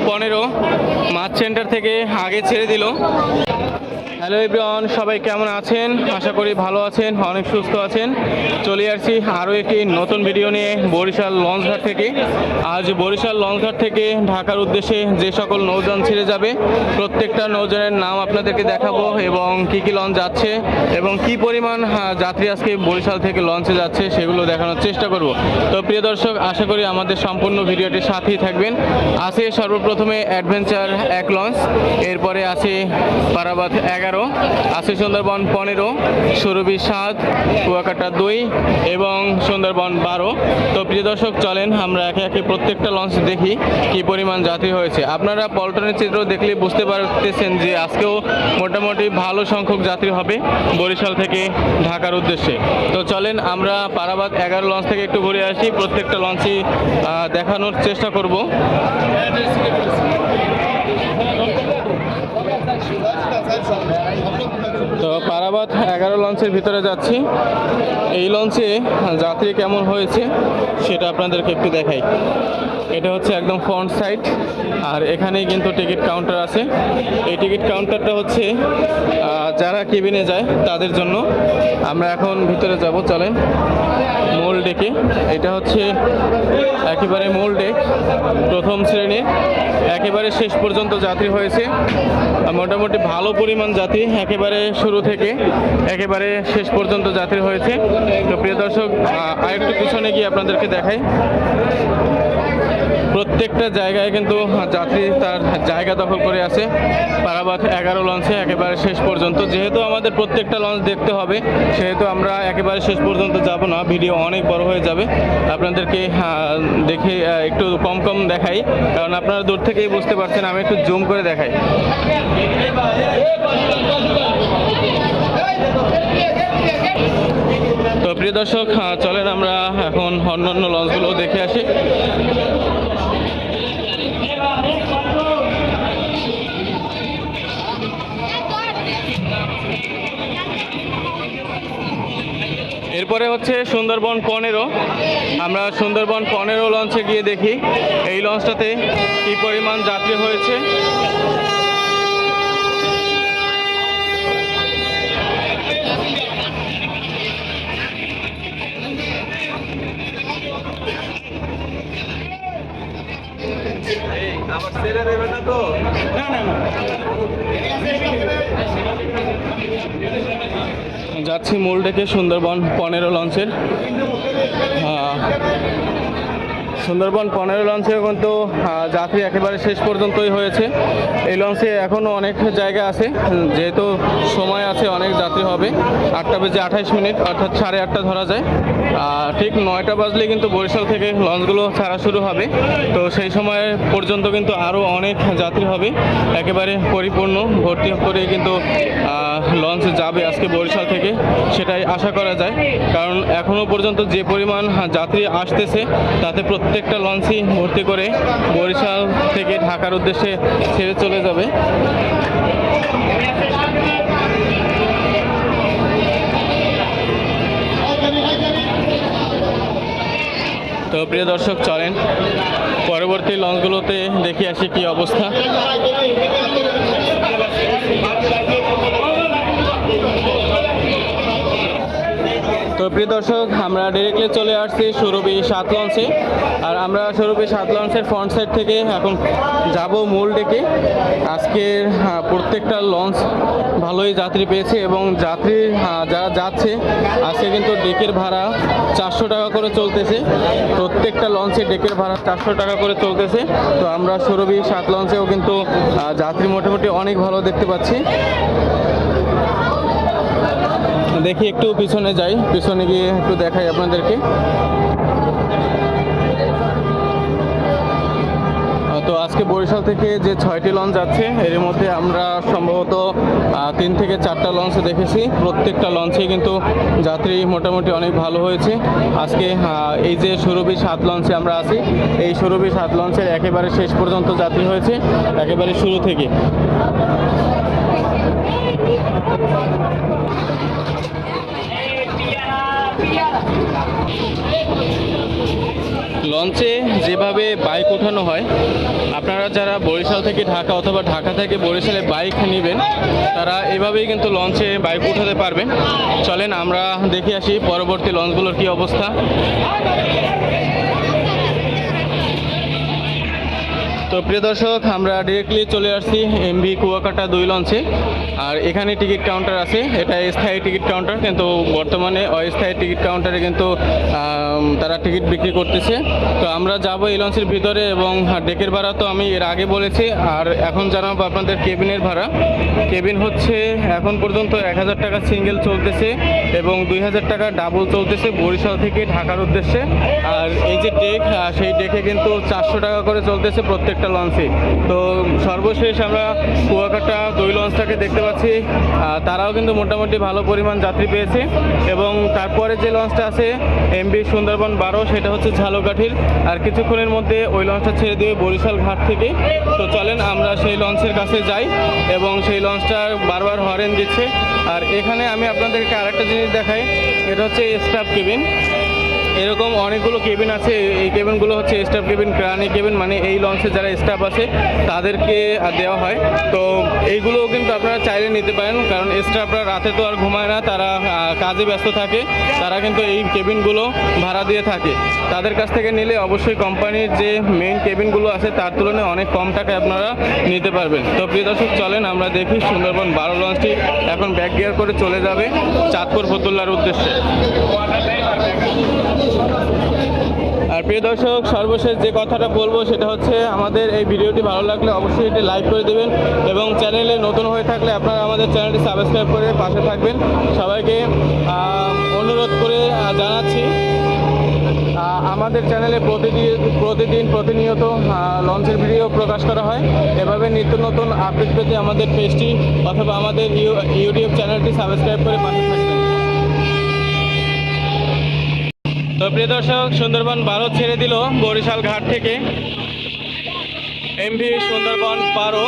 15 মাছ centre থেকে আগে ছেড়ে দিল। হ্যালো এভরিওয়ান, সবাই কেমন আছেন? আশা করি ভালো আছেন, অনেক সুস্থ আছেন। চলে আসছি আরও একটি নতুন ভিডিও নিয়ে বরিশাল লঞ্চঘাট থেকে। আজ বরিশাল লঞ্চঘাট থেকে ঢাকার উদ্দেশ্যে যে সকল নৌযান ছেড়ে যাবে প্রত্যেকটা নৌযানের নাম আপনাদেরকে দেখাবো এবং কি কি লঞ্চ যাচ্ছে এবং কি পরিমাণ যাত্রী আজকে বরিশাল থেকে লঞ্চে যাচ্ছে সেগুলো দেখানোর চেষ্টা করব। তো প্রিয় দর্শক, আশা করি আমাদের সম্পূর্ণ ভিডিওটির সাথেই থাকবেন। আছে সর্বপ্রথমে অ্যাডভেঞ্চার 1 লঞ্চ, এরপরে আছে পারাবাদ 11, আছে সুন্দরবন 15, সুরভি 7, কুয়াকাটা 2 এবং সুন্দরবন 12। তো প্রিয় দর্শক, চলেন আমরা একে একে প্রত্যেকটা লঞ্চ দেখি কি পরিমাণ যাত্রী হয়েছে। আপনারা পল্টনের চিত্র দেখলে বুঝতে পারতেছেন যে আজকেও মোটামুটি ভালো সংখ্যক যাত্রী হবে বরিশাল থেকে ঢাকার উদ্দেশ্যে। তো চলেন আমরা পারাবাদ 11 লঞ্চ থেকে একটু ঘুরে আসি, প্রত্যেকটা লঞ্চই দেখানোর চেষ্টা করব। তো পারাবাদ 11 লঞ্চের ভিতরে যাচ্ছি। এই লঞ্চে যাত্রী কেমন হয়েছে সেটা আপনাদেরকে একটু দেখাই। এটা হচ্ছে একদম ফ্রন্ট সাইড, আর এখানেই কিন্তু টিকিট কাউন্টার আছে। এই টিকিট কাউন্টারটা হচ্ছে যারা কেবিনে যায় তাদের জন্য। আমরা এখন ভিতরে যাব, চলেন। মূল ডেকে, এটা হচ্ছে একেবারে মূল ডেক, প্রথম শ্রেণীর একেবারে শেষ পর্যন্ত যাত্রী হয়েছে। মোটামুটি ভালো পরিমাণ যাত্রী একেবারে শুরু থেকে একেবারে শেষ পর্যন্ত যাত্রী হয়েছে। তো প্রিয় দর্শক, আরেকটু পিছনে গিয়ে আপনাদেরকে দেখাই। প্রত্যেকটা জায়গায় কিন্তু যাত্রী তার জায়গা দখল করে আছে পারাবাদ 11 লঞ্চে একেবারে শেষ পর্যন্ত। যেহেতু আমাদের প্রত্যেকটা লঞ্চ দেখতে হবে, সেহেতু আমরা একেবারে শেষ পর্যন্ত যাব না, ভিডিও অনেক বড় হয়ে যাবে। আপনাদেরকে দেখে একটু কম কম দেখাই, কারণ আপনারা দূর থেকেই বুঝতে পারছেন। আমি একটু জুম করে দেখাই। তো প্রিয় দর্শক, চলেন আমরা এখন অন্যান্য লঞ্চগুলো দেখে আসি। এরপরে হচ্ছে সুন্দরবন 15। আমরা সুন্দরবন 15 লঞ্চে গিয়ে দেখি এই লঞ্চটাতে কি পরিমাণ যাত্রী হয়েছে। যাচ্ছি মূল ডেকে সুন্দরবন 15 লঞ্চের। সুন্দরবন 15 লঞ্চে কিন্তু যাত্রী একেবারে শেষ পর্যন্তই হয়েছে। এই লঞ্চে এখনও অনেক জায়গা আছে, যেহেতু সময় আছে, অনেক যাত্রী হবে। 8:28 অর্থাৎ 8:30 ধরা যায়। ঠিক 9টা বাজলে কিন্তু বরিশাল থেকে লঞ্চগুলো ছাড়া শুরু হবে। তো সেই সময় পর্যন্ত কিন্তু আরও অনেক যাত্রী হবে, একেবারে পরিপূর্ণ ভর্তি করে কিন্তু লঞ্চ যাবে আজকে বরিশাল থেকে, সেটাই আশা করা যায়। কারণ এখনও পর্যন্ত যে পরিমাণ যাত্রী আসতেছে তাতে প্রত্যেকটা লঞ্চই ভর্তি করে বরিশাল থেকে ঢাকার উদ্দেশ্যে ছেড়ে চলে যাবে। তো প্রিয় দর্শক, চলেন পরবর্তী লঞ্চগুলোতে দেখে আসি কি অবস্থা। তো প্রিয় দর্শক, আমরা ডিরেক্টলি চলে আসছি সুরভি 7 লঞ্চে। আর আমরা সুরভি 7 লঞ্চের ফ্রন্ট সাইড থেকে এখন যাব মূল ডেকে। আজকের প্রত্যেকটা লঞ্চ ভালোই যাত্রী পেয়েছে এবং যাত্রী যারা যাচ্ছে আজকে কিন্তু ডেকের ভাড়া 400 টাকা করে চলতেছে। প্রত্যেকটা লঞ্চে ডেকের ভাড়া 400 টাকা করে চলতেছে। তো আমরা সুরভি 7 লঞ্চেও কিন্তু যাত্রী মোটামুটি অনেক ভালো দেখতে পাচ্ছি। দেখি একটু পিছনে যাই, পিছনে গিয়ে একটু দেখাই আপনাদেরকে। তো আজকে বরিশাল থেকে যে 6টি লঞ্চ যাচ্ছে এর মধ্যে আমরা সম্ভবত 3 থেকে 4টা লঞ্চ দেখেছি। প্রত্যেকটা লঞ্চে কিন্তু যাত্রী মোটামুটি অনেক ভালো হয়েছে। আজকে এই যে সুরভি 7 লঞ্চে আমরা আছি, এই সুরভি 7 লঞ্চের একেবারে শেষ পর্যন্ত যাত্রী হয়েছে, একেবারে শুরু থেকে। লঞ্চে যেভাবে বাইক ওঠানো হয়, আপনারা যারা বরিশাল থেকে ঢাকা অথবা ঢাকা থেকে বরিশালে বাইক নেবেন তারা এভাবেই কিন্তু লঞ্চে বাইক উঠাতে পারবেন। চলেন আমরা দেখে আসি পরবর্তী লঞ্চগুলোর কি অবস্থা। তো প্রিয় দর্শক, আমরা ডিরেক্টলি চলে আসছি এমভি কুয়াকাটা 2 লঞ্চে। আর এখানে টিকিট কাউন্টার আছে, এটা স্থায়ী টিকিট কাউন্টার, কিন্তু বর্তমানে অস্থায়ী টিকিট কাউন্টারে কিন্তু তারা টিকিট বিক্রি করতেছে। তো আমরা যাব এই লঞ্চের ভিতরে, এবং ডেকের ভাড়া তো আমি এর আগে বলেছি। আর এখন জানাবো আপনাদের কেবিনের ভাড়া। কেবিন হচ্ছে এখন পর্যন্ত 1000 টাকা সিঙ্গেল চলতেছে এবং 2000 টাকা ডাবল চলতেছে বরিশাল থেকে ঢাকার উদ্দেশ্যে। আর এই যে ডেক, সেই ডেকে কিন্তু 400 টাকা করে চলতেছে প্রত্যেকটা লঞ্চে। তো সর্বশেষ আমরা কুয়াকাটা 2 লঞ্চটাকে দেখতে পাচ্ছি, তারাও কিন্তু মোটামুটি ভালো পরিমাণ যাত্রী পেয়েছে। এবং তারপরে যে লঞ্চটা আছে এমভি সুন্দরবন 12, সেটা হচ্ছে ঝালকাঠির। আর কিছুক্ষণের মধ্যে ওই লঞ্চটা ছেড়ে দেবে বরিশাল ঘাট থেকে। তো চলেন আমরা সেই লঞ্চের কাছে যাই, এবং সেই লঞ্চটা বারবার হরেন দিচ্ছে। আর এখানে আমি আপনাদেরকে আরেকটা জিনিস দেখাই, এটা হচ্ছে স্টাফ কেবিন। এরকম অনেকগুলো কেবিন আছে, এই কেবিনগুলো হচ্ছে স্টাফ কেবিন, ক্রানি কেবিন, মানে এই লঞ্চে যারা স্টাফ আছে তাদেরকে দেওয়া হয়। তো এইগুলোও কিন্তু আপনারা চাইলে নিতে পারেন, কারণ স্টাফরা রাতে তো আর ঘুমায় না, তারা কাজে ব্যস্ত থাকে, তারা কিন্তু এই কেবিনগুলো ভাড়া দিয়ে থাকে। তাদের কাছ থেকে নিলে অবশ্যই কোম্পানির যে মেইন কেবিনগুলো আছে তার তুলনায় অনেক কম টাকায় আপনারা নিতে পারবেন। তো প্রিয় দর্শক, চলেন আমরা দেখি সুন্দরবন 12 লঞ্চটি এখন ব্যাক গিয়ার করে চলে যাবে চাঁদপুর ফতুল্লার উদ্দেশ্যে। আর প্রিয় দর্শক, সর্বশেষ যে কথাটা বলবো সেটা হচ্ছে, আমাদের এই ভিডিওটি ভালো লাগলে অবশ্যই এটি লাইক করে দেবেন, এবং চ্যানেলে নতুন হয়ে থাকলে আপনারা আমাদের চ্যানেলটি সাবস্ক্রাইব করে পাশে থাকবেন। সবাইকে অনুরোধ করে জানাচ্ছি, আমাদের চ্যানেলে প্রতিনিয়ত লঞ্চের ভিডিও প্রকাশ করা হয়। এভাবে নিত্য নতুন আপডেট পেতে আমাদের পেজটি অথবা আমাদের ইউটিউব চ্যানেলটি সাবস্ক্রাইব করে পাশে থাকবেন। তো প্রিয় দর্শক, সুন্দরবন 12 ছেড়ে দিল বরিশাল ঘাট থেকে। এমভি সুন্দরবন 12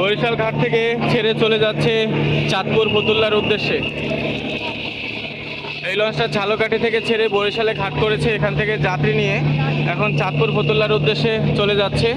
বরিশাল ঘাট থেকে ছেড়ে চলে যাচ্ছে চাঁদপুর ফতুল্লার উদ্দেশ্যে। এই লঞ্চটা ঝালকাঠি থেকে ছেড়ে বরিশালে ঘাট করেছে, এখান থেকে যাত্রী নিয়ে এখন চাঁদপুর ফতুল্লার উদ্দেশ্যে চলে যাচ্ছে।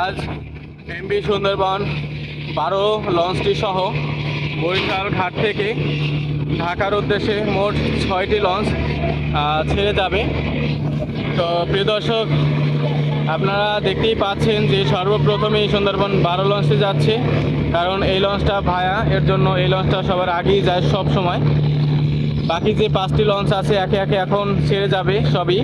আজ এমভি সুন্দরবন 12 লঞ্চটি সহ বরিশাল ঘাট থেকে ঢাকার উদ্দেশ্যে মোট 6টি লঞ্চ ছেড়ে যাবে। তো প্রিয় দর্শক, আপনারা দেখতেই পাচ্ছেন যে সর্বপ্রথমে এই সুন্দরবন 12 লঞ্চে যাচ্ছে, কারণ এই লঞ্চটা ভায়া, এর জন্য এই লঞ্চটা সবার আগেই যায় সব সময়। বাকি যে 5টি লঞ্চ আছে একে একে এখন ছেড়ে যাবে সবই।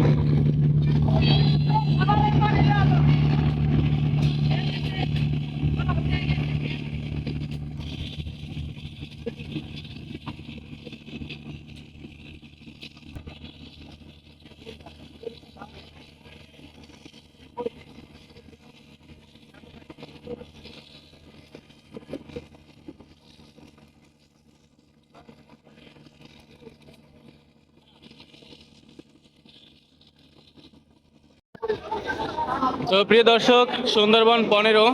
তো প্রিয় দর্শক, সুন্দরবন 15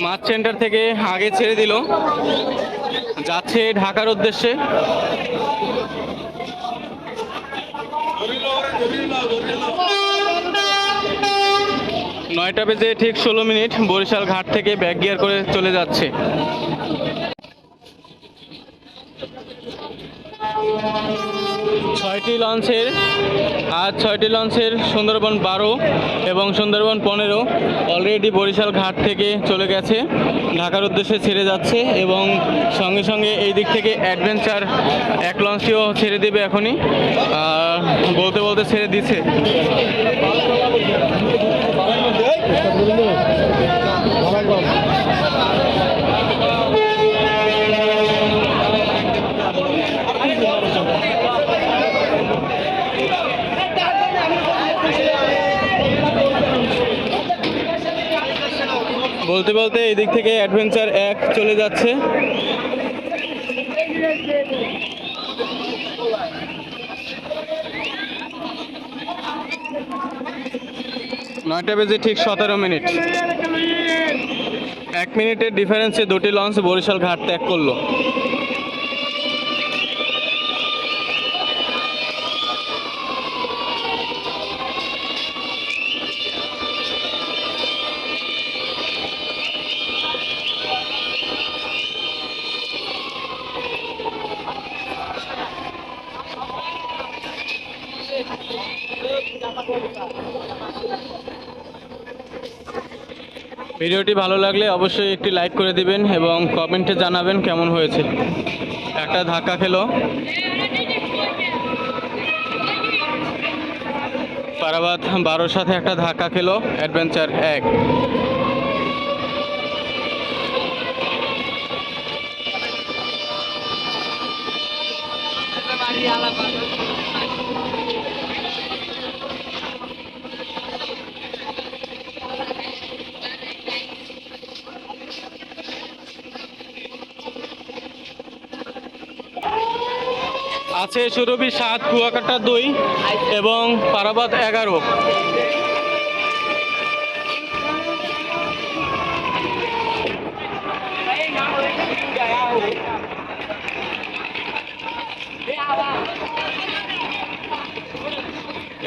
মাছ সেন্টার থেকে আগে ছেড়ে দিল, যাচ্ছে ঢাকার উদ্দেশ্যে। 9টা বেজে ঠিক 16 মিনিট বরিশাল ঘাট থেকে ব্যাক গিয়ার করে চলে যাচ্ছে। আজ 6টি লঞ্চের সুন্দরবন 12 এবং সুন্দরবন 15 অলরেডি বরিশাল ঘাট থেকে চলে গেছে, ঢাকার উদ্দেশ্যে ছেড়ে যাচ্ছে। এবং সঙ্গে সঙ্গে এই দিক থেকে অ্যাডভেঞ্চার 1 লঞ্চটিও ছেড়ে দেবে এখনই, বলতে বলতে ছেড়ে দিচ্ছে। বলতে বলতে এই দিক থেকে অ্যাডভেঞ্চার 1 চলে যাচ্ছে। 9টা বেজে ঠিক 17 মিনিট। 1 মিনিটের ডিফারেন্সে দুটি লঞ্চ বরিশাল ঘাট ত্যাগ করলো। ভিডিওটি ভালো লাগলে অবশ্যই একটি লাইক করে দিবেন এবং কমেন্টে জানাবেন কেমন হয়েছে। একটা ধাক্কা খেলো, পারাবাদ 12-র সাথে একটা ধাক্কা খেলো অ্যাডভেঞ্চার 1। আছে সুরভি 7, কুয়াকাটা 2 এবং পারাবাদ 11।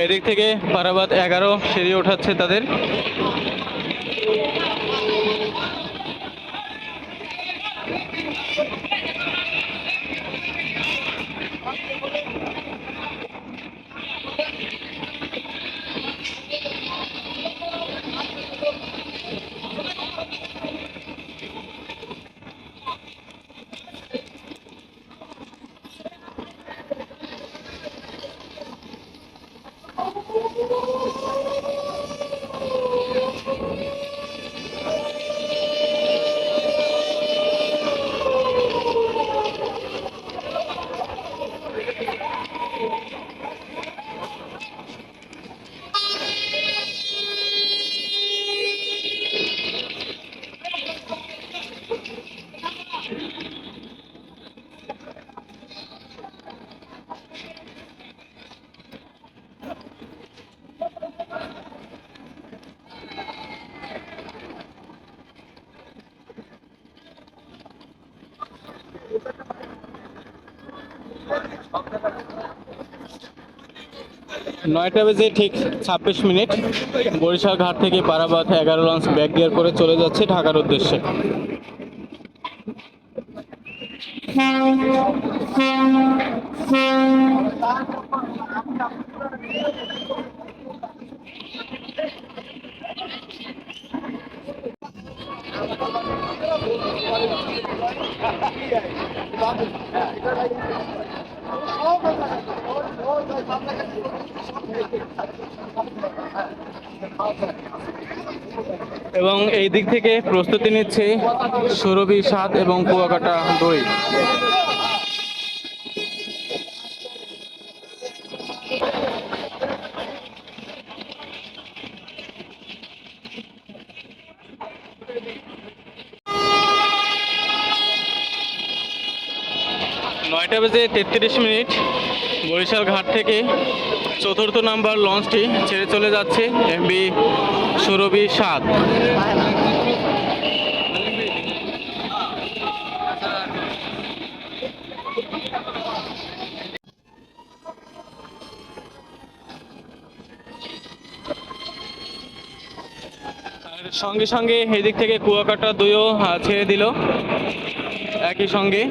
এদিক থেকে পারাবাদ 11 সিঁড়ি ওঠাচ্ছে তাদের। নয়টা বেজে ঠিক 26 মিনিট। বরিশাল ঘাট থেকে পারাবাদ 11 লঞ্চ ব্যাক গিয়ার করে চলে যাচ্ছে ঢাকার উদ্দেশ্যে। এবং এই দিক থেকে প্রস্তুতি নিচ্ছে সুরভি 7 এবং কুয়াকাটা 2। নয়টা বেজে 33 মিনিট। বরিশাল ঘাট থেকে 4র্থ নাম্বার লঞ্চটি ছেড়ে চলে যাচ্ছে এমভি সুরভি 7। সঙ্গে সঙ্গে এদিক থেকে কুয়াকাটা 2ও ছেড়ে দিল একই সঙ্গে।